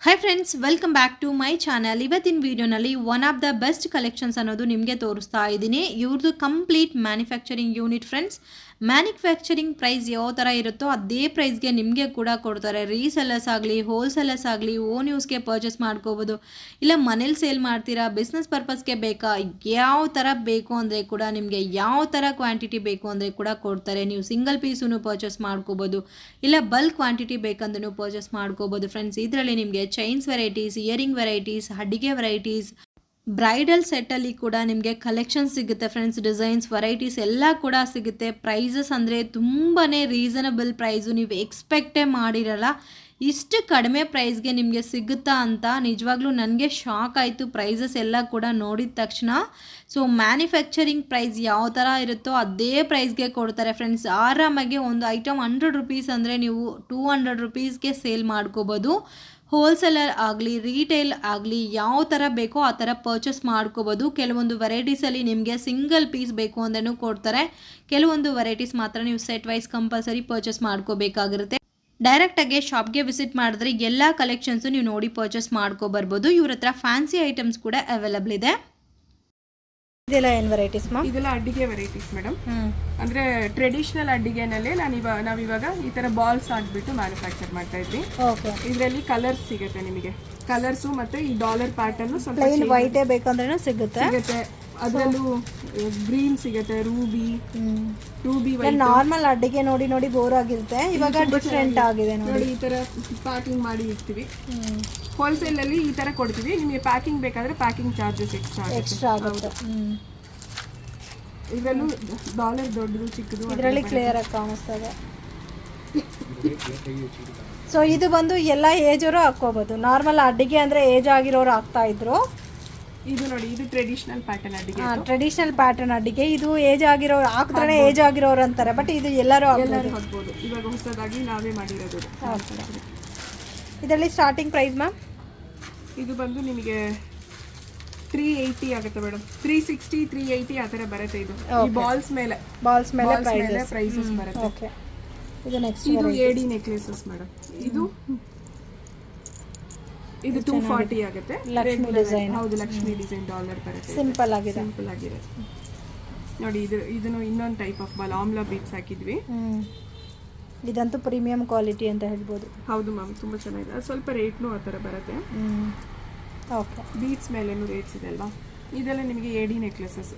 Hi friends, welcome back to my channel. ಇವತ್ತಿನ ವಿಡಿಯೋನಲ್ಲಿ one of the best collections ಅನ್ನೋದು ನಿಮಗೆ ತೋರಿಸ್ತಾ ಇದ್ದೀನಿ. ಇವ್ರದ್ದು complete manufacturing unit friends. Manufacturing price ಯಾವ ಥರ ಇರುತ್ತೋ ಅದೇ ಪ್ರೈಸ್ಗೆ ನಿಮಗೆ ಕೂಡ ಕೊಡ್ತಾರೆ. ರೀಸೆಲ್ಲರ್ಸ್ ಆಗಲಿ ಹೋಲ್ಸೇಲರ್ಸ್ ಆಗಲಿ ಓನ್ ಯೂಸ್ಗೆ ಪರ್ಚೇಸ್ ಮಾಡ್ಕೋಬೋದು. ಇಲ್ಲ ಮನೇಲಿ ಸೇಲ್ ಮಾಡ್ತೀರಾ, ಬಿಸ್ನೆಸ್ ಪರ್ಪಸ್ಗೆ ಬೇಕಾ, ಯಾವ ಥರ ಬೇಕು ಅಂದರೆ ಕೂಡ ನಿಮಗೆ ಯಾವ ಥರ ಕ್ವಾಂಟಿಟಿ ಬೇಕು ಅಂದರೆ ಕೂಡ ಕೊಡ್ತಾರೆ. ನೀವು ಸಿಂಗಲ್ ಪೀಸೂ ಪರ್ಚೇಸ್ ಮಾಡ್ಕೋಬೋದು, ಇಲ್ಲ ಬಲ್ಕ್ ಕ್ವಾಂಟಿಟಿ ಬೇಕಂದ್ರೂ ಪರ್ಚೇಸ್ ಮಾಡ್ಕೋಬೋದು ಫ್ರೆಂಡ್ಸ್. ಇದರಲ್ಲಿ ನಿಮಗೆ ಚೈನ್ಸ್ ವೆರೈಟೀಸ್, ಇಯರಿಂಗ್ ವೆರೈಟೀಸ್, ಅಡಿಗೆ ವೆರೈಟೀಸ್, ಬ್ರೈಡಲ್ ಸೆಟ್ಟಲ್ಲಿ ಕೂಡ ನಿಮಗೆ ಕಲೆಕ್ಷನ್ ಸಿಗುತ್ತೆ ಫ್ರೆಂಡ್ಸ್. ಡಿಸೈನ್ಸ್ ವೆರೈಟೀಸ್ ಎಲ್ಲ ಕೂಡ ಸಿಗುತ್ತೆ. ಪ್ರೈಸಸ್ ಅಂದರೆ ತುಂಬಾ ರೀಸನಬಲ್ ಪ್ರೈಸು, ನೀವು ಎಕ್ಸ್ಪೆಕ್ಟೇ ಮಾಡಿರಲ್ಲ ಇಷ್ಟು ಕಡಿಮೆ ಪ್ರೈಸ್ಗೆ ನಿಮಗೆ ಸಿಗುತ್ತಾ ಅಂತ. ನಿಜವಾಗ್ಲೂ ನನಗೆ ಶಾಕ್ ಆಯಿತು ಪ್ರೈಸಸ್ ಎಲ್ಲ ಕೂಡ ನೋಡಿದ ತಕ್ಷಣ. ಸೊ ಮ್ಯಾನುಫ್ಯಾಕ್ಚರಿಂಗ್ ಪ್ರೈಸ್ ಯಾವ ಥರ ಇರುತ್ತೋ ಅದೇ ಪ್ರೈಸ್ಗೆ ಕೊಡ್ತಾರೆ ಫ್ರೆಂಡ್ಸ್. ಆರಾಮಾಗಿ ಒಂದು ಐಟಮ್ 100 ರುಪೀಸ್ ಅಂದರೆ ನೀವು 200 ರುಪೀಸ್ಗೆ ಸೇಲ್ ಮಾಡ್ಕೋಬೋದು. ಹೋಲ್ಸೇಲರ್ ಆಗಲಿ ರಿಟೇಲ್ ಆಗಲಿ ಯಾವ ಥರ ಬೇಕೋ ಆ ಥರ ಪರ್ಚೇಸ್ ಮಾಡ್ಕೋಬೋದು. ಕೆಲವೊಂದು ವೆರೈಟೀಸಲ್ಲಿ ನಿಮಗೆ ಸಿಂಗಲ್ ಪೀಸ್ ಬೇಕು ಅಂದ್ರೂ ಕೊಡ್ತಾರೆ. ಕೆಲವೊಂದು ವೆರೈಟೀಸ್ ಮಾತ್ರ ನೀವು ಸೆಟ್ ವೈಸ್ ಕಂಪಲ್ಸರಿ ಪರ್ಚೇಸ್ ಮಾಡ್ಕೋಬೇಕಾಗಿರುತ್ತೆ. ಡೈರೆಕ್ಟಾಗಿ ಶಾಪ್ಗೆ ವಿಸಿಟ್ ಮಾಡಿದ್ರೆ ಎಲ್ಲ ಕಲೆಕ್ಷನ್ಸು ನೀವು ನೋಡಿ ಪರ್ಚೇಸ್ ಮಾಡ್ಕೊಬರ್ಬೋದು. ಇವ್ರ ಹತ್ರ ಫ್ಯಾನ್ಸಿ ಐಟಮ್ಸ್ ಕೂಡ ಅವೈಲಬಲ್ ಇದೆ. ಇದೆಲ್ಲ ಏನು ವೆರೈಟೀಸ್ ಮ್ಯಾಮ್? ಇದೆಲ್ಲ ಅಡ್ಡಿಗೆ ವೆರೈಟೀಸ್ ಮೇಡಮ್. ಅಂದ್ರೆ ಟ್ರೆಡಿಷನಲ್ ಅಡ್ಡಿಗೆನಲ್ಲಿ ನಾವಿವಾಗ ಈ ತರ ಬಾಲ್ಸ್ ಹಾಕ್ಬಿಟ್ಟು ಮ್ಯಾನುಫ್ಯಾಕ್ಚರ್ ಮಾಡ್ತಾ ಇದ್ವಿ. ಇದರಲ್ಲಿ ಕಲರ್ಸ್ ಸಿಗುತ್ತೆ ನಿಮಗೆ. ಕಲರ್ಸು ಮತ್ತೆ ಈ ಡಾಲರ್ ಪ್ಯಾಟರ್ನ್ ಸ್ವಲ್ಪ ಪ್ಲೇನ್ ವೈಟೇ ಬೇಕಂದ್ರೂ ಸಿಗುತ್ತೆ. ಅದರಲ್ಲೂ ಗ್ರೀನ್ ಸಿಗುತ್ತೆ, ರೂಬಿ ವೈಟ್. ನಾರ್ಮಲ್ ಅಡ್ಡಿಗೆ ನೋಡಿ ನೋಡಿ ಬೋರ್ ಆಗಿರುತ್ತೆ, ಇವಾಗ ಡಿಫ್ರೆಂಟ್ ಆಗಿದೆ ನೋಡಿ. ಈ ತರ ಪ್ಯಾಕಿಂಗ್ ಮಾಡಿ ಇರ್ತೀವಿ. ಹೋಲ್ಸೇಲ್ ಅಲ್ಲಿ ಈ ತರ ಕೊಡ್ತೀವಿ. ನಿಮಗೆ ಪ್ಯಾಕಿಂಗ್ ಬೇಕಾದ್ರೆ ಪ್ಯಾಕಿಂಗ್ ಚಾರ್ಜಸ್ ಎಕ್ಸ್ಟ್ರಾ ಆಗುತ್ತೆ. ಇದರಲ್ಲೂ ಡಾಲರ್ ದೊಡ್ಡದು ಚಿಕ್ಕದು ಇದರಲ್ಲಿ ಕ್ಲಿಯರ್ ಆಗಿ ಕಾಣಿಸ್ತದೆ. ಸೊ ಇದು ಬಂದು ಎಲ್ಲ ಏಜ್ ಅವರು ಹಾಕೋಬಹುದು. ನಾರ್ಮಲ್ ಅಡ್ಡಿಗೆ ಅಂದ್ರೆ ಏಜ್ ಆಗಿರೋರು ಹಾಕ್ತಾ ಇದ್ರು. ಇದು ನೋಡಿ, ಇದು ಟ್ರೆಡಿಷನಲ್ ಪ್ಯಾಟರ್ನ್ ಅಡ್ಡಿಗೆ. ಟ್ರೆಡಿಷನಲ್ ಪ್ಯಾಟರ್ನ್ ಅಡ್ಡಿಗೆ ಇದು ಏಜ್ ಆಗಿರೋರು ಹಾಕಿದ್ರೆ ಏಜ್ ಆಗಿರೋರು ಅಂತಾರೆ, ಬಟ್ ಇದು ಎಲ್ಲರೂ ಹಾಕ್ಬೋದು. ಇವಾಗ ಹೊಸದಾಗಿ ನಾವೇ ಮಾಡಿರೋದು. ಇದರಲ್ಲಿ ಸ್ಟಾರ್ಟಿಂಗ್ ಪ್ರೈಸ್ ಮ್ಯಾಮ್ ಇದು ಬಂದು ನಿಮಗೆ 380 ಆಗುತ್ತೆ ಮೇಡಮ್. 360 380 ಆ ಥರ ಬರುತ್ತೆ. ಇದು ಈ ಬಾಲ್ಸ್ ಮೇಲೆ ಪ್ರೈಸಸ್ ಬರುತ್ತೆ. ಓಕೆ, ಇದು ನೆಕ್ಸ್ಟ್ ಇದು ಏಡಿ ನೆಕ್ಲೆಸಸ್ ಮೇಡಮ್. ಇದು 240 ಆಗುತ್ತೆ. ಲಕ್ಷ್ಮಿ ಡಿಸೈನ್. ಹೌದು, ಲಕ್ಷ್ಮಿ ಡಿಸೈನ್ ಡಾಲರ್ ಬರುತ್ತೆ. ಸಿಂಪಲ್ ಆಗಿದೆ ನೋಡಿ. ಇದನ್ನು ಇನ್ನೊಂದು type of ball amla beads ಹಾಕಿದ್ವಿ. ಇದಂತೂ ಪ್ರೀಮಿಯಂ ಕ್ವಾಲಿಟಿ ಅಂತ ಹೇಳ್ಬೋದು. ಹೌದು ಮ್ಯಾಮ್, ತುಂಬಾ ಚೆನ್ನಾಗಿದೆ. ಅದು ಸ್ವಲ್ಪ ರೇಟ್ನು ಆ ಥರ ಬರುತ್ತೆ. ಓಕೆ, ಬೀಟ್ಸ್ ಮೇಲೇನು ರೇಟ್ಸ್ ಇದೆ ಅಲ್ವಾ. ಇದೆಲ್ಲ ನಿಮಗೆ ಏಡಿ ನೆಕ್ಲೆಸಸ್.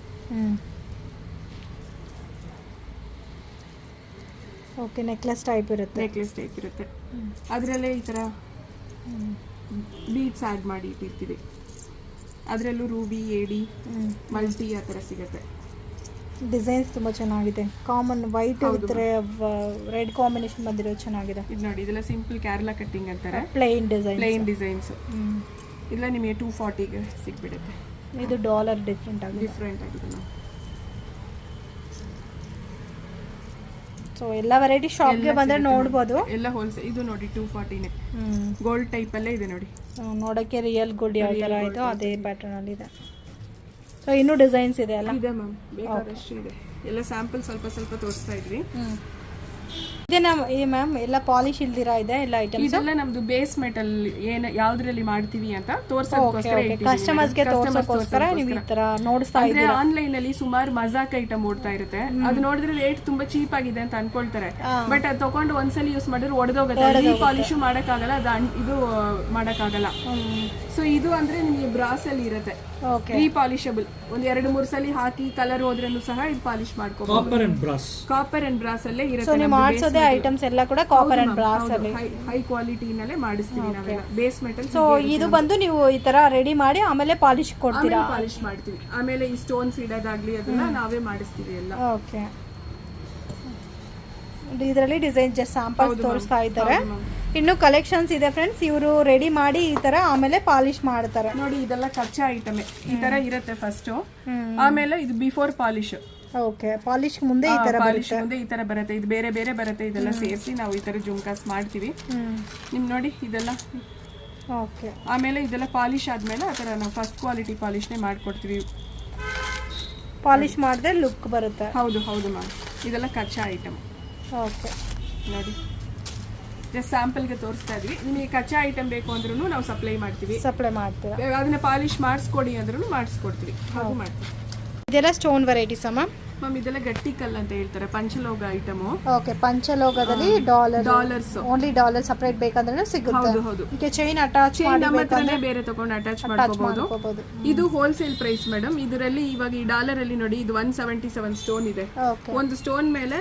ಓಕೆ, ನೆಕ್ಲೆಸ್ ಟೈಪ್ ಇರುತ್ತೆ. ಅದರಲ್ಲೇ ಈ ಥರ ಬೀಟ್ಸ್ ಆ್ಯಡ್ ಮಾಡಿ ಇಟ್ಟಿರ್ತೀವಿ. ಅದರಲ್ಲೂ ರೂಬಿ, ಏಡಿ, ಮಲ್ಟಿ ಆ ಥರ ಸಿಗುತ್ತೆ. ಡಿಸೈನ್ಸ್ ತುಂಬಾ ಚೆನ್ನಾಗಿದೆ. Common white with red combination ಬಂದಿರೋ ಚೆನ್ನಾಗಿದೆ. ಇದು ನೋಡಿ, ಇದೆಲ್ಲ ಸಿಂಪಲ್ ಕೇರಳ ಕಟ್ಟಿಂಗ್ ಅಂತಾರೆ. Plain designs. ಇಲ್ಲ ನಿಮಗೆ 240ಗೆ ಸಿಗ್ಬಿಡುತ್ತೆ. ಇದು ಡಾಲರ್ ಡಿಫ್ರೆಂಟ್ ಆಗಿದೆ. ಸೊ ಎಲ್ಲ ವೆರೈಟಿ ಶಾಪ್ಗೆ ಬಂದ್ರೆ ನೋಡ್ಬೋದು. ಎಲ್ಲ ಹೋಲ್ಸೇಲ್. ಇದು ನೋಡಿ 240ನೇ ಗೋಲ್ಡ್ ಟೈಪ್ ಅಲ್ಲೇ ಇದೆ ನೋಡಿ. ನೋಡಕ್ಕೆ ರಿಯಲ್ ಗೋಲ್ಡ್ ಯಾವ ತರ ಆಯ್ತು ಅದೇ ಪ್ಯಾಟರ್ನ್ ಅಲ್ಲಿ ಇದೆ. ಸೊ ಇನ್ನೂ ಡಿಸೈನ್ಸ್ ಇದೆ ಅಲ್ಲ? ಇದೆ ಮ್ಯಾಮ್, ಬೇಕಾದಷ್ಟು ಇದೆ. ಎಲ್ಲ ಸ್ಯಾಂಪಲ್ ಸ್ವಲ್ಪ ಸ್ವಲ್ಪ ತೋರಿಸ್ತಾ ಇದ್ವಿ. ಇದೆ ಮ್ಯಾಮ್, ಎಲ್ಲ ಪಾಲಿಶ್ ಇಲ್ದಿರಾ ಇದೆ ಎಲ್ಲ ಐಟಮ್ಸ್. ಇದೆಲ್ಲ ನಮ್ದು ಬೇಸ್ ಮೆಟಲ್ ಯಾವ್ದ್ರಲ್ಲಿ ಮಾಡ್ತೀವಿ ಅಂತ ತೋರ್ಸೋದಕ್ಕೋಸ್ಕರ ಕಸ್ಟಮರ್ಸ್ಗೆ ತೋರ್ಸೋದಕ್ಕೋಸ್ಕರ ನೀವು ಈ ತರ ನೋಡ್ತಾ ಇದ್ದೀರಾ. ಆನ್ಲೈನ್ ಅಲ್ಲಿ ಸುಮಾರು ಮಜಾಕ್ ಐಟಮ್ ಓಡ್ತಾ ಇರುತ್ತೆ. ಅದು ನೋಡಿದ್ರೆ ರೇಟ್ ತುಂಬಾ ಚೀಪ್ ಆಗಿದೆ ಅಂತ ಅನ್ಕೊಳ್ತಾರೆ. ಬಟ್ ಅದು ತಗೊಂಡು ಒಂದ್ಸಲಿ ಯೂಸ್ ಮಾಡಿದ್ರೆ ಒಡೆದೋಗುತ್ತೆ. ಪಾಲಿಶ್ ಮಾಡಕ್ಕಾಗಲ್ಲ, ಇದು ಮಾಡಕ್ಕಾಗಲ್ಲ. ಸೊ ಇದು ಅಂದ್ರೆ ನಿಮಗೆ ಬ್ರಾಸ್ ಅಲ್ಲಿ ಇರುತ್ತೆ, ರೀಪಾಲಿಷಬಲ್. ಒಂದ್ 2-3 ಸಲ ಹಾಕಿ ಕಲರ್ ಹೋದ್ರೂ ಸಹ ಇದು ಪಾಲಿಶ್ ಮಾಡ್ಕೋಬಹುದು. ಕಾಪರ್ ಅಂಡ್ ಬ್ರಾಸ್ ಅಲ್ಲೇ ಇರುತ್ತೆ. ಐಟಮ್ಸ್ ಎಲ್ಲ ಕೂಡ ಕಾಪರ್ ಅಂಡ್ ಬ್ರಾಸ್ ಅಲ್ಲಿ ಹೈ ಕ್ವಾಲಿಟಿನಲ್ಲೇ ಮಾಡಿಸ್ತೀವಿ ನಾವೆಲ್ಲ. Base metal. ಸೊ ಇದು ಬಂದು ನೀವು ಈ ತರ ರೆಡಿ ಮಾಡಿ ಆಮೇಲೆ ಪಾಲಿಶ್ ಕೊಡ್ತೀರಾ? ಪಾಲಿಶ್ ಮಾಡ್ತೀವಿ. ಆಮೇಲೆ ಈ ಸ್ಟೋನ್ಸ್ ಇಡೋದಾಗ್ಲಿ ಅದನ್ನ ನಾವೇ ಮಾಡಿಸ್ತೀವಿ ಎಲ್ಲ. ಓಕೆ, ಇದರಲ್ಲಿ ಡಿಸೈನ್ ಜಸ್ಟ್ ಸ್ಯಾಂಪಲ್ ತೋರಿಸ್ತಾ ಇದ್ದಾರೆ. ಇನ್ನು ಕಲೆಕ್ಷನ್ಸ್ ಇದೆ ಫ್ರೆಂಡ್ಸ್. ಇವರು ರೆಡಿ ಮಾಡಿ ಈ ತರ ಆಮೇಲೆ ಪಾಲಿಶ್ ಮಾಡ್ತಾರೆ ನೋಡಿ. ಇದೆಲ್ಲ ಕಚ್ಚಾ ಐಟಮ್ ಈ ತರ ಇರುತ್ತೆ ಫಸ್ಟ್. ಆಮೇಲೆ ಇದು ಬಿಫೋರ್ ಪಾಲಿಶ್. ಓಕೆ, ಪಾಲಿಶ್ ಮುಂದೆ ಈ ತರ ಬರುತ್ತೆ. ಇದು ಬೇರೆ ಬೇರೆ ಬರುತ್ತೆ. ಇದೆಲ್ಲ ಸೇರಿಸಿ ನಾವು ಈ ತರ ಜುಮ್ಕಾಸ್ ಮಾಡ್ತೀವಿ. ನಿಮ್ ನೋಡಿ ಇದೆಲ್ಲ. ಓಕೆ, ಆಮೇಲೆ ಇದೆಲ್ಲ ಪಾಲಿಶ್ ಆದ್ಮೇಲೆ ಆ ತರ ನಾವು ಫಸ್ಟ್ ಕ್ವಾಲಿಟಿ ಪಾಲಿಶ್ನೇ ಮಾಡ್ಕೊಡ್ತೀವಿ. ಪಾಲಿಶ್ ಮಾಡಿದ್ರೆ ಲುಕ್ ಬರುತ್ತೆ. ಹೌದು ಮ್ಯಾಮ್. ಇದೆಲ್ಲ ಕಚ್ಚಾ ಐಟಮ್. ಓಕೆ ನೋಡಿ, ಜಸ್ಟ್ ಸ್ಯಾಂಪಲ್ಗೆ ತೋರಿಸ್ತಾ ಇದ್ವಿ. ನಿಮಗೆ ಕಚ್ಚಾ ಐಟಮ್ ಬೇಕು ಅಂದ್ರೂ ನಾವು ಸಪ್ಲೈ ಮಾಡ್ತೀವಿ. ಅದನ್ನ ಪಾಲಿಶ್ ಮಾಡಿಸ್ಕೊಡಿ ಅಂದ್ರೂ ಮಾಡಿಸ್ಕೊಡ್ತೀವಿ, ಹಾಗೂ ಮಾಡ್ತೀವಿ. ಇದೆಲ್ಲ ಸ್ಟೋನ್ ವೆರೈಟೀಸ್ ಅಮ್ಮ? ಮ್ಯಾಮ್ ಇದೆಲ್ಲ ಗಟ್ಟಿ ಕಲ್ಲು ಅಂತ ಹೇಳ್ತಾರೆ, ಪಂಚಲೋಗ ಐಟಮ್. ಓಕೆ, ಪಂಚಲೋಗದಲ್ಲಿ ಡಾಲರ್ಸ್ ಓನ್ಲಿ ಡಾಲರ್ ಸಪರೇಟ್ ಬೇಕಂದ್ರೆ ಸಿಗುತ್ತೆ. ಹೌದು. ಈಗ ಚೈನ್ ಅಟ್ಯಾಚ್ ನಮ್ಮ ಹತ್ರನೇ ಬೇರೆ ತಗೊಂಡು ಅಟ್ಯಾಚ್ ಮಾಡ್ಕೋಬಹುದು. ಇದು ಹೋಲ್ಸೇಲ್ ಪ್ರೈಸ್ ಮೇಡಮ್. ಇದರಲ್ಲಿ ಇವಾಗ ಈ ಡಾಲರ್ ಅಲ್ಲಿ ನೋಡಿ, ಇದು 177 ಸ್ಟೋನ್ ಇದೆ. ಒಂದು ಸ್ಟೋನ್ ಮೇಲೆ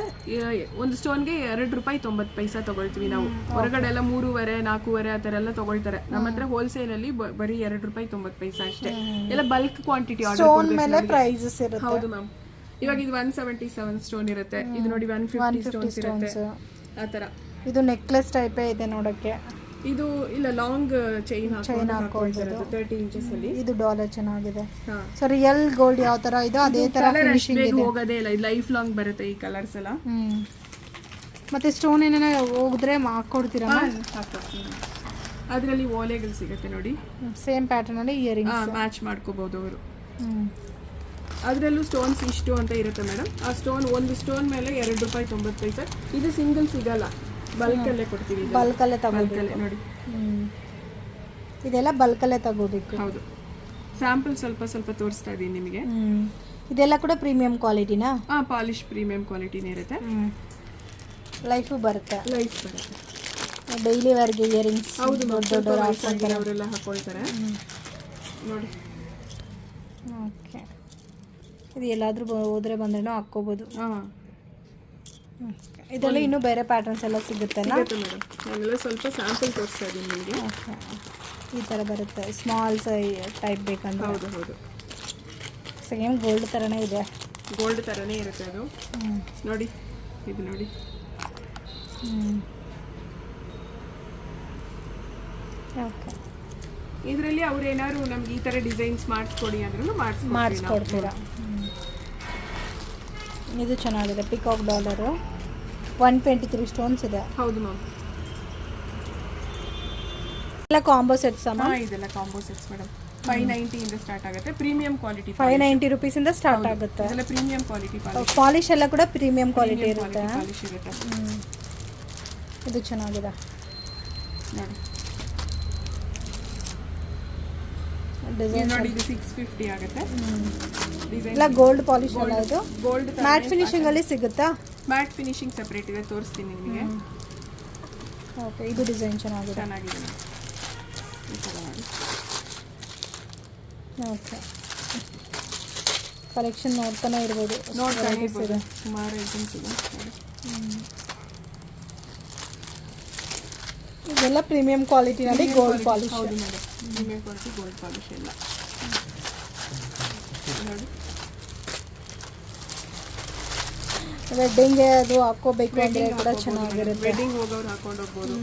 ಒಂದು ಸ್ಟೋನ್ಗೆ ₹2.90 ತಗೊಳ್ತೀವಿ ನಾವು. ಹೊರಗಡೆ ಎಲ್ಲ 3.5 4.5 ಆ ತರ ಎಲ್ಲ ತಗೊಳ್ತಾರೆ. ನಮ್ಮ ಹತ್ರ ಹೋಲ್ಸೇಲ್ ಅಲ್ಲಿ ಬರೀ ₹2.90 ಅಷ್ಟೇ. ಎಲ್ಲ ಬಲ್ಕ್ ಕ್ವಾಂಟಿಟಿ ಆರ್ಡರ್ ಮೇಲೆ ಪ್ರೈಸಸ್ ಇರುತ್ತೆ. ಹೌದು ಮ್ಯಾಮ್. ಇವಾಗ ಇದು 177 ಸ್ಟೋನ್ ಇರುತ್ತೆ, ಇದು ನೋಡಿ 150 ಸ್ಟೋನ್ಸ್ ಇರುತ್ತೆ ಆ ತರ. ಇದು ನೆಕ್ಲೆಸ್ ಟೈಪ್ ಇದೆ ನೋಡಕ್ಕೆ. ಇದು ಇಲ್ಲ ಲಾಂಗ್ ಚೈನ್ ಹಾಕೊಳ್ತಾರೆ 30 ಇಂಚಸ್ ಅಲ್ಲಿ. ಇದು ಡಾಲರ್ ಚೆನ್ನಾಗಿದೆ. ಸೊ ರಿಯಲ್ ಗೋಲ್ಡ್ ಯಾವ ತರ ಇದೆ ಅದೇ ತರ ಫಿನಿಶಿಂಗ್ ಇದೆ, ಹೋಗೋದೇ ಇಲ್ಲ. ಇದು ಲೈಫ್ ಲಾಂಗ್ ಬರುತ್ತೆ ಈ ಕಲರ್ಸ್ ಎಲ್ಲ. ಮತ್ತೆ ಸ್ಟೋನ್ ಏನೇನ ಹೋಗಿದ್ರೆ ಹಾಕೊಡ್ತೀರಾ? ಅದರಲ್ಲಿ ಓಲೆಗಳು ಸಿಗುತ್ತೆ ನೋಡಿ, ಸೇಮ್ ಪ್ಯಾಟರ್ನ್ ಅಲ್ಲಿ ಇಯರಿಂಗ್ಸ್ ಮ್ಯಾಚ್ ಮಾಡ್ಕೋಬಹುದು ಅವರು. ಅದರಲ್ಲೂ ಸ್ಟೋನ್ಸ್ ಇಷ್ಟು ಅಂತ ಇರುತ್ತೆ ಮೇಡಮ್. ಆ ಸ್ಟೋನ್ ಒಂದು ಸ್ಟೋನ್ ಮೇಲೆ ₹2.90. ಇದು ಸಿಂಗಲ್ ಸಿಗಲ್ಲ, ಬಲ್ಕಲ್ಲೇ ಕೊಡ್ತೀವಿ. ಬಲ್ಕಲ್ಲೇ ತಗೋಬೇಕು ನೋಡಿ, ಇದೆಲ್ಲ ಬಲ್ಕಲ್ಲೇ ತಗೋಬೇಕು. ಹೌದು. ಸ್ಯಾಂಪಲ್ ಸ್ವಲ್ಪ ಸ್ವಲ್ಪ ತೋರಿಸ್ತಾ ಇದೀನಿ ನಿಮಗೆ. ಇದೆಲ್ಲ ಕೂಡ ಪ್ರೀಮಿಯಂ ಕ್ವಾಲಿಟಿನಾ? ಪಾಲಿಶ್ ಪ್ರೀಮಿಯಂ ಕ್ವಾಲಿಟಿನೇ ಇರುತ್ತೆ. ಲೈಫ್ ಬರುತ್ತೆ. ಡೈಲಿ ವೇರ್ಗೆ ಇಯರಿಂಗ್ಸ್. ಹೌದು, ದೊಡ್ಡ ಅವರೆಲ್ಲ ಹಾಕೊಳ್ತಾರೆ ನೋಡಿ. ಓಕೆ, ಇದು ಎಲ್ಲಾದ್ರೂ ಹೋದ್ರೆ ಬಂದ್ರೆ ಹಾಕೋಬಹುದು. ಇದರಲ್ಲಿ ಇನ್ನೂ ಬೇರೆ ಪ್ಯಾಟರ್ನ್ಸ್ ಎಲ್ಲ ಸಿಗುತ್ತೆ ಮೇಡಮ್. ನಾನೆಲ್ಲ ಸ್ವಲ್ಪ ಸ್ಯಾಂಪಲ್ ತೋರಿಸ್ತಾ ಇದ್ದೀನಿ ನಿಮಗೆ. ಈ ಥರ ಬರುತ್ತೆ, ಸ್ಮಾಲ್ ಟೈಪ್ ಬೇಕಂದ್ರೆ. ಹೌದು. ಸೇಮ್ ಗೋಲ್ಡ್ ಥರನೇ ಇದೆ, ಗೋಲ್ಡ್ ಥರನೇ ಇರುತ್ತೆ ಅದು. ನೋಡಿ, ಇದು ನೋಡಿ. ಓಕೆ, ಇದರಲ್ಲಿ ಅವ್ರು ಏನಾದ್ರು ನಮ್ಗೆ ಈ ಥರ ಡಿಸೈನ್ಸ್ ಮಾಡಿಸ್ಕೊಡಿ ಅಂದ್ರೂ ಮಾಡಿಸ್ಕೊಡ್ತೀರಾ. ಇದು ಚೆನ್ನಾಗಿದೆ, ಪಿಕಾಕ್ ಡಾಲರು. 123 ಸ್ಟೋನ್ಸ್ ಇದೆ. ಹೌದು ಮ್ಯಾಮ್. ಎಲ್ಲ ಕಾಂಬೋ ಸೆಟ್ಸ್ ಅಮ್ಮ? ಇದೆಲ್ಲ ಕಾಂಬೋ ಸೆಟ್ಸ್ ಮೇಡಮ್. 590 ಇಂದ ಸ್ಟಾರ್ಟ್ ಆಗುತ್ತೆ. ಪ್ರೀಮಿಯಂ ಕ್ವಾಲಿಟಿ 590 rupees ಇಂದ ಸ್ಟಾರ್ಟ್ ಆಗುತ್ತೆ. ಇದೆಲ್ಲ ಪ್ರೀಮಿಯಂ ಕ್ವಾಲಿಟಿ. ಪಾಲಿಶ್ ಎಲ್ಲ ಕೂಡ ಪ್ರೀಮಿಯಂ ಕ್ವಾಲಿಟಿ ಇರುತ್ತೆ. ಇದು ಚೆನ್ನಾಗಿದೆ ನೋಡಿ. ಡಿಸೈನ್ ನೋಡಿ, ಇದು 650 ಆಗುತ್ತೆ. ಎಲ್ಲ ಗೋಲ್ಡ್ ಪಾಲಿಶ್ ಅಲ್ಲ, ಇದು ಗೋಲ್ಡ್ ಮ್ಯಾಟ್ ಫಿನಿಶಿಂಗ್ ಅಲ್ಲಿ ಸಿಗುತ್ತಾ? ಮ್ಯಾಟ್ ಫಿನಿಶಿಂಗ್ ಸೆಪರೇಟ್ ಇದೆ, ತೋರಿಸ್ತೀನಿ ನಿಮಗೆ. ಓಕೆ, ಇದು ಡಿಸೈನ್ ಚೆನ್ನಾಗಿದೆ. ಓಕೆ, ಕಲೆಕ್ಷನ್ ನೋಡ್ತಾನೆ ಇರ್ಬೋದು. ಸುಮಾರು ಐಟಮ್ಸ್ ಇದೆ. ಇದೆಲ್ಲ ಪ್ರೀಮಿಯಂ ಕ್ವಾಲಿಟಿನಲ್ಲಿ ಗೋಲ್ಡ್ ಪಾಲಿಶ್. ಹೌದು madam, premium quality gold polish ಎಲ್ಲ ನೋಡಿ. ವೆಡ್ಡಿಂಗ್ಗೆ ಅದು ಹಾಕೋಬೇಕು ಅಂದರೆ ಕೂಡ ಚೆನ್ನಾಗಿರುತ್ತೆ. ವೆಡ್ಡಿಂಗ್ ಹೋಗೋರು ಹಾಕೊಂಡು ಹೋಗ್ಬೋದು,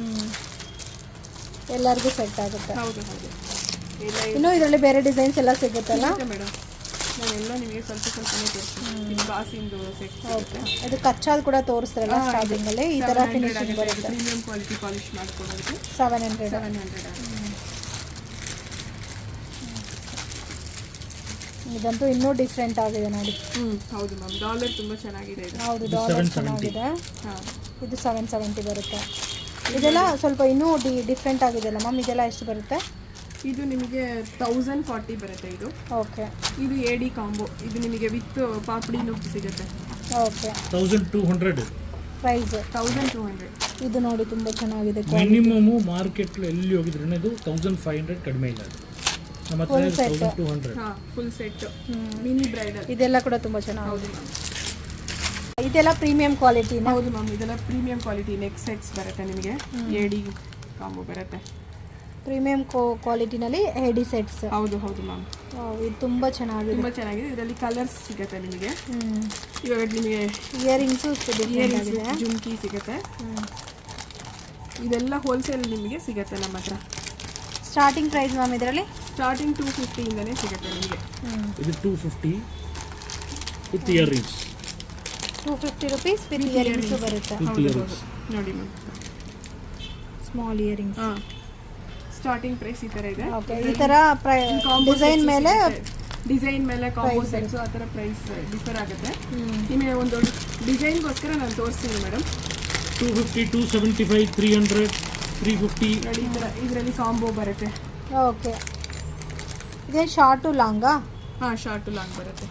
ಎಲ್ಲರಿಗೂ ಸೆಟ್ ಆಗುತ್ತೆ. ಹೌದು. ಇನ್ನು ಇದರಲ್ಲಿ ಬೇರೆ ಡಿಸೈನ್ಸ್ ಎಲ್ಲ ಸಿಗುತ್ತಲ್ಲ ಮೇಡಮ್? ನಾನೆಲ್ಲ ನಿಮಗೆ ಸ್ವಲ್ಪ ಸ್ವಲ್ಪನೇ ತೋರಿಸ್ತೀನಿ. ಕಾಸಿಂದು ಸೆಟ್. ಓಕೆ, ಇದು ಕಚ್ಚಾಲ್ ಕೂಡ ತೋರಿಸ್ತಾರಲ್ಲ ಸ್ಟಾರ್ಟಿಂಗ್ ಅಲ್ಲಿ, ಈ ತರ ಫಿನಿಶಿಂಗ್ ಬರುತ್ತೆ. ಪ್ರೀಮಿಯಂ ಕ್ವಾಲಿಟಿ ಪಾಲಿಶ್ ಮಾಡ್ಕೊಳ್ಳೋದು 700. ಇದಂತೂ ಇನ್ನೂ ಡಿಫ್ರೆಂಟ್ ಆಗಿದೆ ನೋಡಿ. ಹೌದು ಮ್ಯಾಮ್, ಡಾಲರ್ ತುಂಬ ಚೆನ್ನಾಗಿದೆ ಇದು. ಹೌದು, ಡಾಲರ್ ಚೆನ್ನಾಗಿದೆ. ಇದು 770 ಬರುತ್ತೆ. ಇದೆಲ್ಲ ಸ್ವಲ್ಪ ಇನ್ನೂ ಡಿಫ್ರೆಂಟ್ ಆಗಿದೆಯಲ್ಲ ಮ್ಯಾಮ್? ಇದೆಲ್ಲ ಎಷ್ಟು ಬರುತ್ತೆ? ಇದು ನಿಮಗೆ 1040 ಬರುತ್ತೆ ಇದು. ಓಕೆ, ಇದು ಎಡಿ ಕಾಂಬೋ. ಇದು ನಿಮಗೆ ವಿತ್ ಪಾಪಡಿ ನುಗ್ಗು ಸಿಗುತ್ತೆ. Okay, 1200 price 1200. ಇದು ನೋಡಿ ತುಂಬ ಚೆನ್ನಾಗಿದೆ. ಮಿನಿಮಮ್ ಮಾರ್ಕೆಟ್ ಎಲ್ಲಿ ಹೋಗಿದ್ರೆ ಇದು 1500 ಕಡಿಮೆ ಇಲ್ಲ. ನಮ್ಮ ಹತ್ರ 1200. Full set mini bridal. ಇದೆಲ್ಲ ಕೂಡ ತುಂಬ ಚೆನ್ನಾಗಿದೆ. ಇದೆಲ್ಲ ಪ್ರೀಮಿಯಂ ಕ್ವಾಲಿಟಿ. ಹೌದು ಮ್ಯಾಮ್, ಇದೆಲ್ಲ ಪ್ರೀಮಿಯಂ ಕ್ವಾಲಿಟಿ. ನೆಕ್ ಸೆಟ್ಸ್ ಬರುತ್ತೆ ನಿಮಗೆ, ಎಡಿ ಕಾಂಬೋ ಬರುತ್ತೆ. ಪ್ರೀಮಿಯಂ ಕ್ವಾಲಿಟಿನಲ್ಲಿ ಹೆಡಿ ಸೆಟ್ಸ್. ಹೌದು ಮ್ಯಾಮ್, ಇದು ತುಂಬ ಚೆನ್ನಾಗಿದೆ. ಇದರಲ್ಲಿ ಕಲರ್ಸ್ ಸಿಗುತ್ತೆ ನಿಮಗೆ. ಇವಾಗ ನಿಮಗೆ ಇಯರಿಂಗ್ಸು ಜುಮ್ಕಿ ಸಿಗುತ್ತೆ. ಇದೆಲ್ಲ ಹೋಲ್ಸೇಲ್ ನಿಮಗೆ ಸಿಗುತ್ತೆ ನಮ್ಮ ಹತ್ರ. ಸ್ಟಾರ್ಟಿಂಗ್ ಪ್ರೈಸ್ ಮ್ಯಾಮ್ ಇದರಲ್ಲಿ ಸ್ಟಾರ್ಟಿಂಗ್ 250 ಇಂದನೇ ಸಿಗುತ್ತೆ ನಿಮಗೆ. ಇದು 250 with earrings. 250 rupees with earrings ಬರುತ್ತೆ. ನೋಡಿ ma'am, small earrings. Starting price ಈ ಥರ ಇದೆ. ಈ ಥರ ಡಿಸೈನ್ ಮೇಲೆ ಕಾಂಬೋ ಸೆಟ್ಸ್ ಆ ಥರ ಪ್ರೈಸ್ ಡಿಫರ್ ಆಗುತ್ತೆ. ನಿಮಗೆ ಒಂದು ಡಿಸೈನ್ಗೋಸ್ಕರ ನಾನು ತೋರಿಸ್ತೀನಿ ಮೇಡಮ್. 250, 275, 300, 350. ನೋಡಿ ಈ ಥರ ಇದರಲ್ಲಿ ಕಾಂಬೋ ಬರುತ್ತೆ. ಓಕೆ, ಇದೇ ಶಾರ್ಟು ಲಾಂಗಾ? ಹಾಂ, ಶಾರ್ಟು ಲಾಂಗ್ ಬರುತ್ತೆ.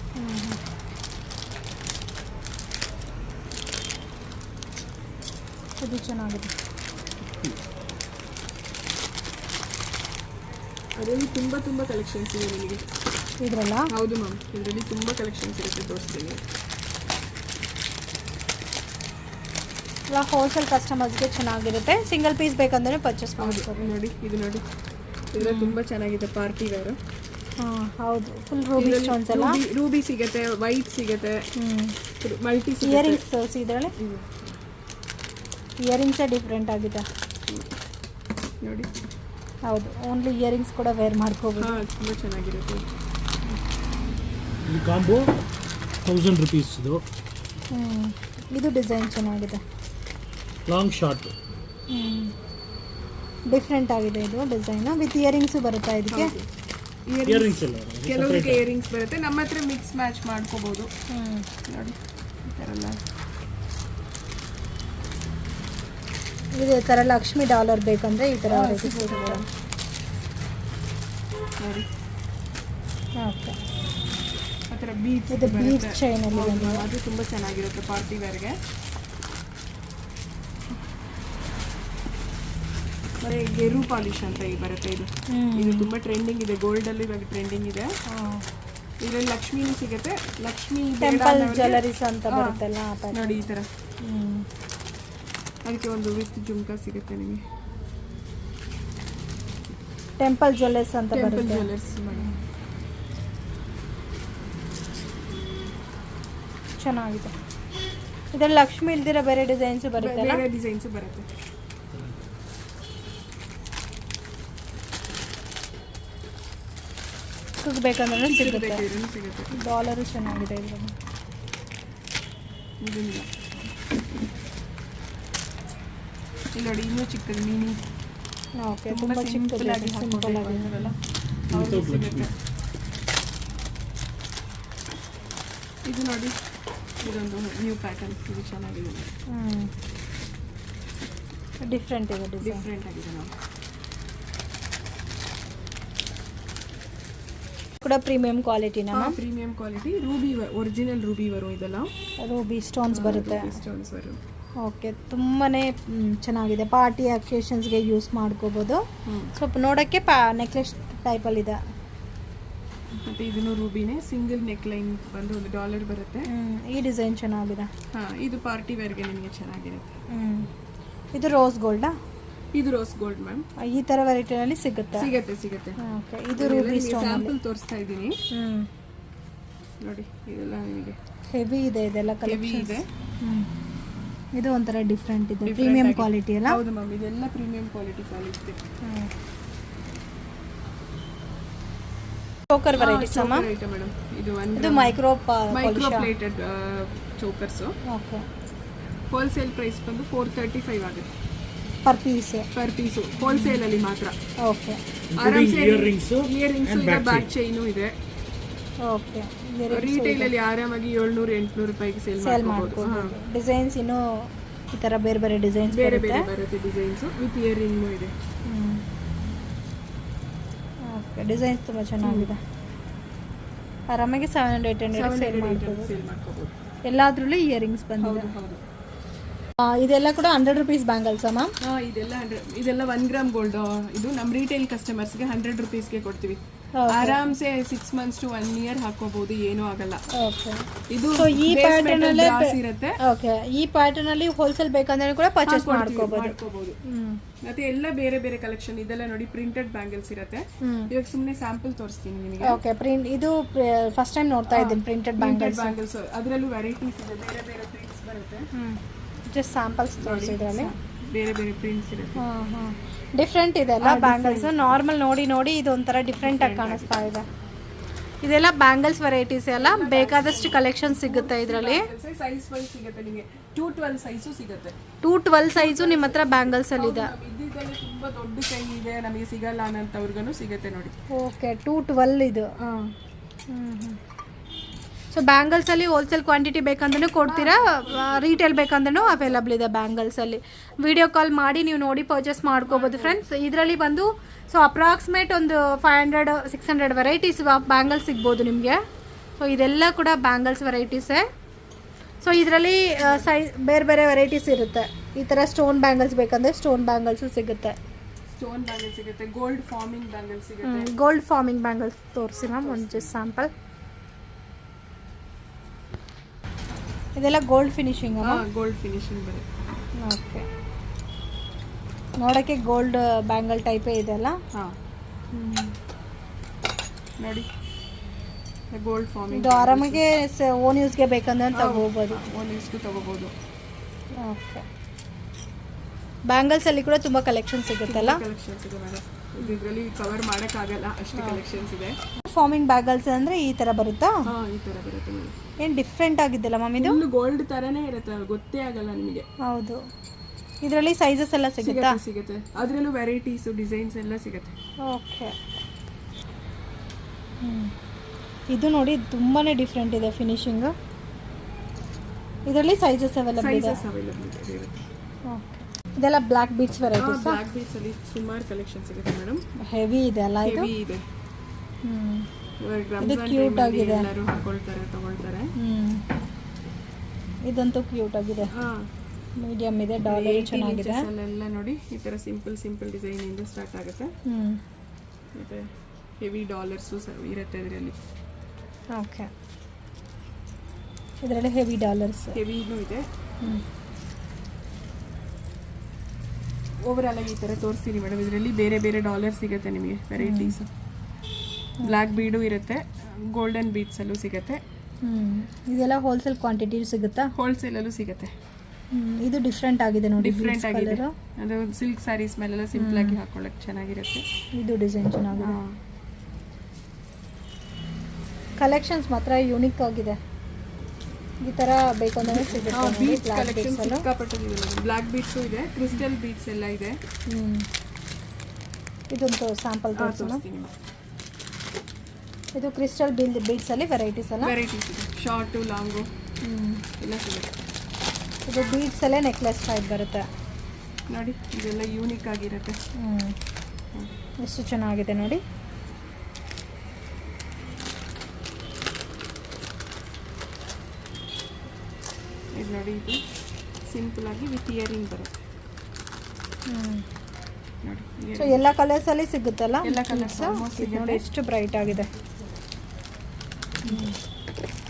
ಇದು ಚೆನ್ನಾಗಿದೆ. ಅದರಲ್ಲಿ ತುಂಬ ಕಲೆಕ್ಷನ್ಸ್ ಇದೆ ನಿಮಗೆ ಇದ್ರಲ್ಲ? ಹೌದು ಮ್ಯಾಮ್, ಇದರಲ್ಲಿ ತುಂಬ ಕಲೆಕ್ಷನ್ಸ್ ಇರುತ್ತೆ, ತೋರಿಸ್ತೀನಿ. ಎಲ್ಲ ಹೋಲ್ಸೇಲ್ ಕಸ್ಟಮರ್ಸ್ಗೆ ಚೆನ್ನಾಗಿರುತ್ತೆ. ಸಿಂಗಲ್ ಪೀಸ್ ಬೇಕಂದ್ರೆ ಪರ್ಚೇಸ್ ಮಾಡ್ಬೋದು. ನೋಡಿ ಇದು ನೋಡಿ, ಇದರಲ್ಲಿ ತುಂಬ ಚೆನ್ನಾಗಿದೆ ಪಾರ್ಟಿ ವೇರು. ಹಾಂ ಹೌದು, ಫುಲ್ ರೂಬಿ ಸ್ಟೋನ್ಸ್ ಎಲ್ಲ. ರೂಬಿ ಸಿಗುತ್ತೆ, ವೈಟ್ ಸಿಗುತ್ತೆ, ಮಲ್ಟಿ ಸಿಗುತ್ತೆ. ಇಯರಿಂಗ್ಸ್ ತೋರಿಸಿ ಇದರಲ್ಲಿ. ಇಯರಿಂಗ್ಸೇ ಡಿಫ್ರೆಂಟ್ ಆಗಿದೆ ನೋಡಿ. ಹೌದು, ಓನ್ಲಿ ಇಯರಿಂಗ್ಸ್ ಕೂಡ ವೇರ್ ಮಾಡ್ಕೋಬೋದು. ಹಾಂ, ತುಂಬ ಚೆನ್ನಾಗಿರುತ್ತೆ. ಈ ಕಾಂಬೋ 1000 rupees ಇದು. ಇದು ಡಿಸೈನ್ ಚೆನ್ನಾಗಿದೆ, ಲಾಂಗ್ ಶಾರ್ಟ್. ಡಿಫ್ರೆಂಟ್ ಆಗಿದೆ ಇದು ಡಿಸೈನ್. ವಿತ್ ಇಯರಿಂಗ್ಸು ಬರುತ್ತಾ ಇದಕ್ಕೆ? ಇಯರಿಂಗ್ಸ್ ಎಲ್ಲ ಕೆಲವರಿಗೆ ಇಯರಿಂಗ್ಸ್ ಬರುತ್ತೆ, ನಮ್ಮ ಹತ್ರ ಮಿಕ್ಸ್ ಮ್ಯಾಚ್ ಮಾಡ್ಕೋಬೋದು. ನೋಡಿ ಈ ಥರ ಎಲ್ಲ. ಇದೇ ಥರ ಲಕ್ಷ್ಮಿ ಡಾಲರ್ ಬೇಕಂದ್ರೆ ಈ ಥರ ನೋಡಿ. ಓಕೆ, ಆ ಥರ ಬೀಡ್ಸ್ ಇದು ಬೀಡ್ಸ್ ಚೈನಲ್ಲಿ ಅದು ತುಂಬ ಚೆನ್ನಾಗಿರುತ್ತೆ ಪಾರ್ಟಿ ವೇರ್ಗೆ. ಮತ್ತೆ ಗೆರು ಪಾಲಿಶ್ ಅಂತ ಈಗ ಬರುತ್ತೆ. ಇದು ತುಂಬ ಟ್ರೆಂಡಿಂಗ್ ಇದೆ, ಗೋಲ್ಡಲ್ಲಿ ಇವಾಗ ಟ್ರೆಂಡಿಂಗ್ ಇದೆ. ಇದರಲ್ಲಿ ಲಕ್ಷ್ಮಿನೂ ಸಿಗುತ್ತೆ, ಲಕ್ಷ್ಮಿ ಟೆಂಪಲ್ ಜ್ಯುವೆಲರೀಸ್ ಅಂತ ಬರುತ್ತಲ್ಲ ನೋಡಿ ಈ ಥರ. ಅದಕ್ಕೆ ಒಂದು ವಿತ್ ಜುಮ್ಕಾ ಸಿಗುತ್ತೆ ನಿಮಗೆ. ಟೆಂಪಲ್ ಜ್ಯುವೆಲರ್ಸ್ ಅಂತ ಟೆಂಪಲ್ ಬರುತ್ತೆ. ಜ್ಯುವೆಲರ್ಸ್ ಮೇಡಮ್, ಚೆನ್ನಾಗಿದೆ. ಇದರಲ್ಲಿ ಲಕ್ಷ್ಮಿ ಇಲ್ದಿರ ಬೇರೆ ಡಿಸೈನ್ಸ್ ಬರುತ್ತೆ, ಬೇರೆ ಡಿಸೈನ್ಸ್ ಬರುತ್ತೆ. ಬೇಕಂದ್ರೆ ಸಿಗುತ್ತೆ. ಸಿಗುತ್ತೆ. ಡಾಲರು ಚೆನ್ನಾಗಿದೆ ಇದರಲ್ಲಿ. ಇಲ್ಲಿ ನೋಡಿ, ಇನ್ನೂ ಚಿಕ್ಕದು ಮಿನಿ. ಓಕೆ, ತುಂಬ ಚಿಕ್ಕದಾಗಿ ಸಿಂಪಲ್ ಆಗಿರಲ್ಲ. ಇದು ನೋಡಿ, ಇದೊಂದು ನ್ಯೂ ಪ್ಯಾಟರ್ನ್, ಇದು ಚೆನ್ನಾಗಿದೆ. ಡಿಫ್ರೆಂಟ್ ಇದೆ ಡಿಸೈನ್, ಡಿಫ್ರೆಂಟ್ ಆಗಿದೆ. ನಾವು ಕೂಡ ಪ್ರೀಮಿಯಂ ಕ್ವಾಲಿಟಿನ? Premium quality ruby, original ruby ವரும் ಇದೆಲ್ಲ. ರೂಬಿ ಸ್ಟೋನ್ಸ್ ಬರುತ್ತೆ. ಸ್ಟೋನ್ಸ್ ವரும். ಓಕೆ, ತುಂಬಾ ಚೆನ್ನಾಗಿದೆ. ಪಾರ್ಟಿ ಅಕೇಷನ್ಸ್ಗೆ ಯೂಸ್ ಮಾಡ್ಕೋಬೋದು. ಸ್ವಲ್ಪ ನೋಡೋಕ್ಕೆ ನೆಕ್ಲೆಸ್ ಟೈಪಲ್ಲಿದೆ. ಮತ್ತು ಇದನ್ನು ರೂಬಿನೇ, ಸಿಂಗಲ್ ನೆಕ್ ಲೈನ್ ಬಂದು $1 ಬರುತ್ತೆ. ಈ ಡಿಸೈನ್ ಚೆನ್ನಾಗಿದೆ. ಹಾಂ, ಇದು ಪಾರ್ಟಿ ವೇರ್ಗೆ ನಿಮಗೆ ಚೆನ್ನಾಗಿರುತ್ತೆ. ಇದು ರೋಸ್ ಗೋಲ್ಡಾ? ಇದು ರೋಸ್ ಗೋಲ್ಡ್ ಮ್ಯಾಮ್. ಈ ಥರ ವೆರೈಟಿನಲ್ಲಿ ಸಿಗುತ್ತೆ? ಸಿಗುತ್ತೆ. ಓಕೆ, ಇದು ರೂಬಿ ಸ್ಟೋನ್. ಸ್ಯಾಂಪಲ್ ತೋರಿಸ್ತಾ ಇದ್ದೀನಿ ನೋಡಿ. ಇದೆಲ್ಲ ನಿಮಗೆ ಹೆವಿ ಇದೆ, ಇದೆಲ್ಲ ಹೆವಿ ಇದೆ. ಇದು ಒಂಥರ ಡಿಫ್ರೆಂಟ್ ಇದೆ, ಪ್ರೀಮಿಯಂ ಕ್ವಾಲಿಟಿ ಅಲ್ಲ? ಹೌದು ಮ್ಯಾಮ್, ಇದೆಲ್ಲ premium quality quality. Choker varieties ಅಮ್ಮ? ಮೇಡಮ್, ಇದು micro plated chokers. Okay, wholesale price ಬಂದು 435 ಆಗುತ್ತೆ ಪರ್ ಪೀಸು. ಹೋಲ್ಸೇಲ್ ಅಲ್ಲಿ ಮಾತ್ರ. ಓಕೆ, ಇಯರಿಂಗ್ಸ್ ಇದೆ, ಬ್ಯಾಕ್ ಚೈನು ಇದೆ. ಓಕೆ, ರಿಟೇಲ್ ಅಲ್ಲಿ ಆರಾಮಾಗಿ 700-800 ರೂಪಾಯಿಗೆ ಸೇಲ್ ಮಾಡ್ಬೋದು. ಡಿಸೈನ್ಸ್ ಇನ್ನೂ ಈ ಥರ ಬೇರೆ ಬೇರೆ ಡಿಸೈನ್ಸ್ ಬೇರೆ ಬರುತ್ತೆ ಡಿಸೈನ್ಸ್ ವಿತ್ ಇಯರಿಂಗು ಇದೆ. ಓಕೆ, ಡಿಸೈನ್ಸ್ ತುಂಬ ಚೆನ್ನಾಗಿದೆ. ಆರಾಮಾಗಿ 700-800 ಸೇಲ್ ಮಾಡ್ಕೋಬೋದು. ಎಲ್ಲಾದ್ರಲ್ಲೂ ಇಯರಿಂಗ್ಸ್ ಬಂದಿದೆ. ಹೌದು. ಇದೆಲ್ಲ ಕೂಡ 100 rupees ಬ್ಯಾಂಗಲ್ಸ್ ಅಮ್ಮ? ಇದೆಲ್ಲ 1 ಗ್ರಾಮ್ ಗೋಲ್ಡ್. ಇದು ನಮ್ಮ ರಿಟೇಲ್ ಕಸ್ಟಮರ್ಸ್ಗೆ 100 rupeesಗೆ ಕೊಡ್ತೀವಿ. ಆರಾಮ್ಸೆ 6 months to 1 year ಹಾಕೋಬಹುದು, ಏನೂ ಆಗಲ್ಲ. ಇದು ಈ ಪ್ಯಾಟರ್ನ್ ಅಲ್ಲಿ ಇರುತ್ತೆ. ಓಕೆ, ಈ ಪ್ಯಾಟರ್ನ್ ಅಲ್ಲಿ ಹೋಲ್ಸೇಲ್ ಬೇಕಂದ್ರೆ ಕೂಡ ಪರ್ಚೇಸ್ ಮಾಡ್ಕೋಬಹುದು. ಮತ್ತೆ ಎಲ್ಲ ಬೇರೆ ಬೇರೆ ಕಲೆಕ್ಷನ್. ಇದೆಲ್ಲ ನೋಡಿ, ಪ್ರಿಂಟೆಡ್ ಬ್ಯಾಂಗಲ್ಸ್ ಇರುತ್ತೆ. ಇವಾಗ ಸುಮ್ಮನೆ ಸ್ಯಾಂಪಲ್ ತೋರಿಸ್ತೀನಿ ನಿಮಗೆ. ಓಕೆ, ಇದು ಫಸ್ಟ್ ಟೈಮ್ ನೋಡ್ತಾ ಇದ್ದೀನಿ ಪ್ರಿಂಟೆಡ್ ಬ್ಯಾಂಗಲ್ಸ್. ಅದರಲ್ಲೂ ವೆರೈಟೀಸ್ ಇದೆ, ಬೇರೆ ಬೇರೆ ಪ್ರಿಂಟ್ಸ್ ಬರುತ್ತೆ. ಜಸ್ಟ್ ಸ್ಯಾಂಪಲ್ಸ್ ತೋರಿಸಿದ್ರಲ್ಲಿ ಬೇರೆ ಬೇರೆ ಪ್ರಿಂಟ್ಸ್ ಇರುತ್ತೆ. ಡಿಫ್ರೆಂಟ್ ಇದೆ ಅಲ್ಲ ಬ್ಯಾಂಗಲ್ಸ್? ನಾರ್ಮಲ್ ನೋಡಿ ಇದು ಒಂಥರ ಡಿಫ್ರೆಂಟ್ ಆಗಿ ಕಾಣಿಸ್ತಾ ಇದೆ. ಇದೆಲ್ಲ ಬ್ಯಾಂಗಲ್ಸ್ ವೆರೈಟೀಸ್ ಎಲ್ಲ ಬೇಕಾದಷ್ಟು ಕಲೆಕ್ಷನ್ ಸಿಗುತ್ತೆ ಇದರಲ್ಲಿ. ಸೈಜ್ ವೈಸ್ ಸಿಗುತ್ತೆ ನಿಮಗೆ. 212 ಸೈಜು ಸಿಗುತ್ತೆ. 212 ಸೈಜು ನಿಮ್ಮ ಹತ್ರ ಬ್ಯಾಂಗಲ್ಸ್ ಅಲ್ಲಿ ಇದೆ. ಇದ್ದಿದ್ದಲ್ಲೇ ತುಂಬಾ ದೊಡ್ಡ ಕೈ ಇದೆ, ನಮಗೆ ಸಿಗಲ್ಲ ಅನ್ನೋಂಥವ್ರಿಗೂ ಸಿಗುತ್ತೆ ನೋಡಿ. ಓಕೆ, 212 ಇದು. ಸೊ ಬ್ಯಾಂಗಲ್ಸಲ್ಲಿ ಹೋಲ್ಸೇಲ್ ಕ್ವಾಂಟಿಟಿ ಬೇಕಂದ್ರೂ ಕೊಡ್ತೀರಾ, ರೀಟೇಲ್ ಬೇಕಂದ್ರೂ ಅವೈಲಬಲ್ ಇದೆ ಬ್ಯಾಂಗಲ್ಸಲ್ಲಿ. ವಿಡಿಯೋ ಕಾಲ್ ಮಾಡಿ ನೀವು ನೋಡಿ ಪರ್ಚೇಸ್ ಮಾಡ್ಕೋಬೋದು ಫ್ರೆಂಡ್ಸ್. ಇದರಲ್ಲಿ ಬಂದು ಸೊ ಅಪ್ರಾಕ್ಸಿಮೇಟ್ ಒಂದು 500-600 ವೆರೈಟೀಸ್ ಬ್ಯಾಂಗಲ್ಸ್ ಸಿಗ್ಬೋದು ನಿಮಗೆ. ಸೊ ಇದೆಲ್ಲ ಕೂಡ ಬ್ಯಾಂಗಲ್ಸ್ ವೆರೈಟೀಸೇ. ಸೊ ಇದರಲ್ಲಿ ಬೇರೆ ಬೇರೆ ವೆರೈಟೀಸ್ ಇರುತ್ತೆ. ಈ ಥರ ಸ್ಟೋನ್ ಬ್ಯಾಂಗಲ್ಸ್ ಬೇಕಂದರೆ ಸ್ಟೋನ್ ಬ್ಯಾಂಗಲ್ಸು ಸಿಗುತ್ತೆ. ಸ್ಟೋನ್ ಬ್ಯಾಂಗಲ್ ಸಿಗುತ್ತೆ, ಗೋಲ್ಡ್ ಫಾರ್ಮಿಂಗ್ ಬ್ಯಾಂಗಲ್ ಸಿಗುತ್ತೆ. ಗೋಲ್ಡ್ ಫಾರ್ಮಿಂಗ್ ಬ್ಯಾಂಗಲ್ಸ್ ತೋರಿಸಿ ಮ್ಯಾಮ್, ಒಂದು ಜಸ್ಟ್ ಸ್ಯಾಂಪಲ್. ಇದೆಲ್ಲ ಗೋಲ್ಡ್ ಫಿನಿಶಿಂಗ್. ಗೋಲ್ಡ್ ಫಿನಿಶಿಂಗ್ ಬರುತ್ತೆ. ಓಕೆ, ನೋಡೋಕ್ಕೆ ಗೋಲ್ಡ್ ಬ್ಯಾಂಗಲ್ ಟೈಪೇ ಇದೆಲ್ಲ. ಹಾಂ ನೋಡಿ, ಗೋಲ್ಡ್ ಫಾರ್ಮಿಂಗ್. ಇದು ಆರಾಮಾಗಿ ಓನ್ ಯೂಸ್ಗೆ ಬೇಕಂದ್ರೆ ತಗೋಬೋದು, ಓನ್ ಯೂಸ್ಗೂ ತಗೋಬೋದು. ಓಕೆ, ಬ್ಯಾಂಗಲ್ಸಲ್ಲಿ ಕೂಡ ತುಂಬ ಕಲೆಕ್ಷನ್ ಸಿಗುತ್ತಲ್ಲ. ಕಲೆಕ್ಷನ್ಸ್ ಇದೆ ಮೇಡಮ್, ಇದರಲ್ಲಿ ಕವರ್ ಮಾಡೋಕ್ಕಾಗಲ್ಲ ಅಷ್ಟು ಕಲೆಕ್ಷನ್ಸ್ ಇದೆ. ಫಾರ್ಮಿಂಗ್ ಬ್ಯಾಂಗಲ್ಸ್ ಅಂದರೆ ಈ ಥರ ಬರುತ್ತಾ? ಹಾಂ, ಈ ಥರ ಬರುತ್ತೆ ಮೇಡಮ್. ಏನು ಡಿಫ್ರೆಂಟ್ ಆಗಿದ್ದಲ್ಲ ಮ್ಯಾಮ್ ಇದು? ಗೋಲ್ಡ್ ಥರನೇ ಇರುತ್ತೆ, ಗೊತ್ತೇ ಆಗಲ್ಲ ನಿಮಗೆ. ಹೌದು, ಇದರಲ್ಲಿ ಸೈಜಸ್ ಎಲ್ಲ ಸಿಗುತ್ತಾ? ಸಿಗುತ್ತೆ, ಅದರಲ್ಲೂ ವೆರೈಟೀಸು ಡಿಸೈನ್ಸ್ ಎಲ್ಲ ಸಿಗುತ್ತೆ. ಓಕೆ, ಇದು ನೋಡಿ ತುಂಬಾ ಡಿಫ್ರೆಂಟ್ ಇದೆ ಫಿನಿಶಿಂಗು. ಇದರಲ್ಲಿ ಸೈಜಸ್ ಅವೈಲಬಲ್ ಇದೆ. ಓಕೆ, ಇದೆಲ್ಲ black beads varieties. Black beads ಅಲ್ಲಿ ಸುಮಾರು ಕಲೆಕ್ಷನ್ ಸಿಗುತ್ತೆ ಮೇಡಮ್. ಹೆವಿ ಇದೆ ಅಲ್ಲ ಇದು? ಹೆವಿ ಇದೆ. ಇದು ಕ್ಯೂಟ್ ಆಗಿದೆ, ಎಲ್ಲರೂ ಹಾಕೊಳ್ತಾರೆ, ತಗೊಳ್ತಾರೆ. ಇದಂತೂ ಕ್ಯೂಟ್ ಆಗಿದೆ. ಮೀಡಿಯಂ ಇದೆ, ಡಾಲರ್ ಚೆನ್ನಾಗಿದೆ. ಎಲ್ಲ ನೋಡಿ ಈ ತರ ಸಿಂಪಲ್ ಡಿಸೈನ್ ಇಂದ ಸ್ಟಾರ್ಟ್ ಆಗುತ್ತೆ. ಮತ್ತೆ ಹೆವಿ ಡಾಲರ್ಸು ಇರುತ್ತೆ ಇದರಲ್ಲಿ. ಓಕೆ, ಇದರಲ್ಲಿ ಹೆವಿ ಡಾಲರ್ಸ್, ಹೆವಿನೂ ಇದೆ. ಓವರ್ ಆಲ್ ಆಗಿ ಈ ಥರ ತೋರಿಸ್ತೀನಿ ಮೇಡಮ್. ಇದರಲ್ಲಿ ಬೇರೆ ಬೇರೆ ಡಾಲರ್ ಸಿಗುತ್ತೆ ನಿಮಗೆ, ವೆರೈಟೀಸ್. ಬ್ಲ್ಯಾಕ್ ಬೀಡು ಇರುತ್ತೆ, ಗೋಲ್ಡನ್ ಬೀಡ್ಸಲ್ಲೂ ಸಿಗುತ್ತೆ. ಇದೆಲ್ಲ ಹೋಲ್ಸೇಲ್ ಕ್ವಾಂಟಿಟಿ ಸಿಗುತ್ತಾ? ಹೋಲ್ಸೇಲಲ್ಲೂ ಸಿಗುತ್ತೆ. ಇದು ಡಿಫ್ರೆಂಟ್ ಆಗಿದೆ ನೋಡಿ, ಡಿಫ್ರೆಂಟ್ ಆಗಿದೆ. ಅದು ಸಿಲ್ಕ್ ಸ್ಯಾರೀಸ್ ಮೇಲೆಲ್ಲ ಸಿಂಪಲ್ ಆಗಿ ಹಾಕೊಳ್ಳೋಕೆ ಚೆನ್ನಾಗಿರುತ್ತೆ. ಇದು ಡಿಸೈನ್ ಚೆನ್ನಾಗಿದೆ. ಕಲೆಕ್ಷನ್ಸ್ ಮಾತ್ರ ಯೂನಿಕ್ ಆಗಿದೆ. ಈ ಥರ ಬೇಕು ಅಂದರೆ ಸಿಗುತ್ತೆ. ಬ್ಲ್ಯಾಕ್ ಬೀಡ್ಸು ಇದೆ, ಕ್ರಿಸ್ಟಲ್ ಬೀಡ್ಸ್ ಎಲ್ಲ ಇದೆ. ಇದೊಂದು ಸ್ಯಾಂಪಲ್ ತೋರಿಸ್ತೀನಿ. ಇದು ಕ್ರಿಸ್ಟಲ್ ಬೀಡ್ಸಲ್ಲಿ ವೆರೈಟೀಸ್ ಅಲ್ಲ? ವೆರೈಟೀಸ್ ಇದೆ, ಶಾರ್ಟು ಲಾಂಗು ಎಲ್ಲ ಸಿಗುತ್ತೆ. ಇದು ಬೀಡ್ಸಲ್ಲೇ ನೆಕ್ಲೆಸ್ ಟೈಪ್ ಬರುತ್ತೆ ನೋಡಿ, ಇದೆಲ್ಲ ಯೂನಿಕ್ ಆಗಿರುತ್ತೆ. ಎಷ್ಟು ಚೆನ್ನಾಗಿದೆ ನೋಡಿ. ಇದು ನೋಡಿ, ಇದು ಸಿಂಪಲ್ ಆಗಿ ವಿತ್ ಇಯರಿಂಗ್ ಬರುತ್ತೆ ನೋಡಿ. ಸೊ ಎಲ್ಲ ಕಲರ್ಸಲ್ಲಿ ಸಿಗುತ್ತಲ್ಲ? ಎಲ್ಲ ಕಲರ್ಸ್ ನೋಡಿ ಎಷ್ಟು ಬ್ರೈಟ್ ಆಗಿದೆ.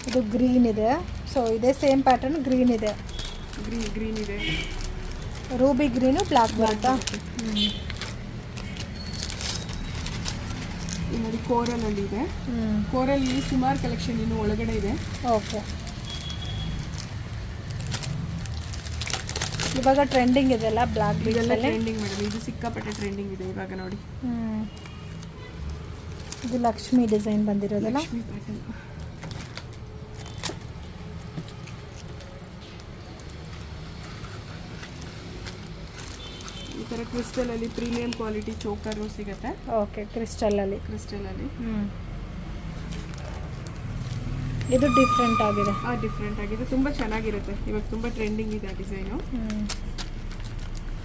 ಇದು ಗ್ರೀನ್ ಇದೆ. ಸೊ ಇದೇ ಸೇಮ್ ಪ್ಯಾಟರ್ನ್ ಗ್ರೀನ್ ಇದೆ. ಗ್ರೀನ್ ಇದೆ, ರೂಬಿ ಗ್ರೀನು ಬ್ಲ್ಯಾಕ್ ಬರುತ್ತಾ? ನೋಡಿ ಕೋರಲ್ ಅಲ್ಲಿ ಇದೆ. ಕೋರಲ್ ಅಲ್ಲಿ ಸುಮಾರು ಕಲೆಕ್ಷನ್ ಇನ್ನು ಒಳಗಡೆ ಇದೆ. ಓಕೆ, ಇವಾಗ ಟ್ರೆಂಡಿಂಗ್ ಇದೆಲ್ಲ ಬ್ಲ್ಯಾಕ್ ಬೀಡ್ಸ್ ಅಲ್ಲಿ. ಟ್ರೆಂಡಿಂಗ್ ಮೇಡಮ್, ಇದು ಸಿಕ್ಕಾಪಟ್ಟೆ ಟ್ರೆಂಡಿಂಗ್ ಇದೆ ಇವಾಗ ನೋಡಿ. ಇದು ಲಕ್ಷ್ಮಿ ಡಿಸೈನ್ ಬಂದಿರೋದಲ್ಲ? ಲಕ್ಷ್ಮಿ ಪ್ಯಾಟರ್ನ್. ಈ ಥರ ಕ್ರಿಸ್ಟಲ್ ಅಲ್ಲಿ ಪ್ರೀಮಿಯಂ ಕ್ವಾಲಿಟಿ ಚೋಕರು ಸಿಗುತ್ತೆ. ಓಕೆ, ಕ್ರಿಸ್ಟಲ್ ಅಲ್ಲಿ. ಇದು ಡಿಫ್ರೆಂಟ್ ಆಗಿದೆ. ಡಿಫ್ರೆಂಟ್ ಆಗಿದೆ, ತುಂಬ ಚೆನ್ನಾಗಿರುತ್ತೆ. ಇವಾಗ ತುಂಬ ಟ್ರೆಂಡಿಂಗ್ ಇದೆ ಡಿಸೈನು.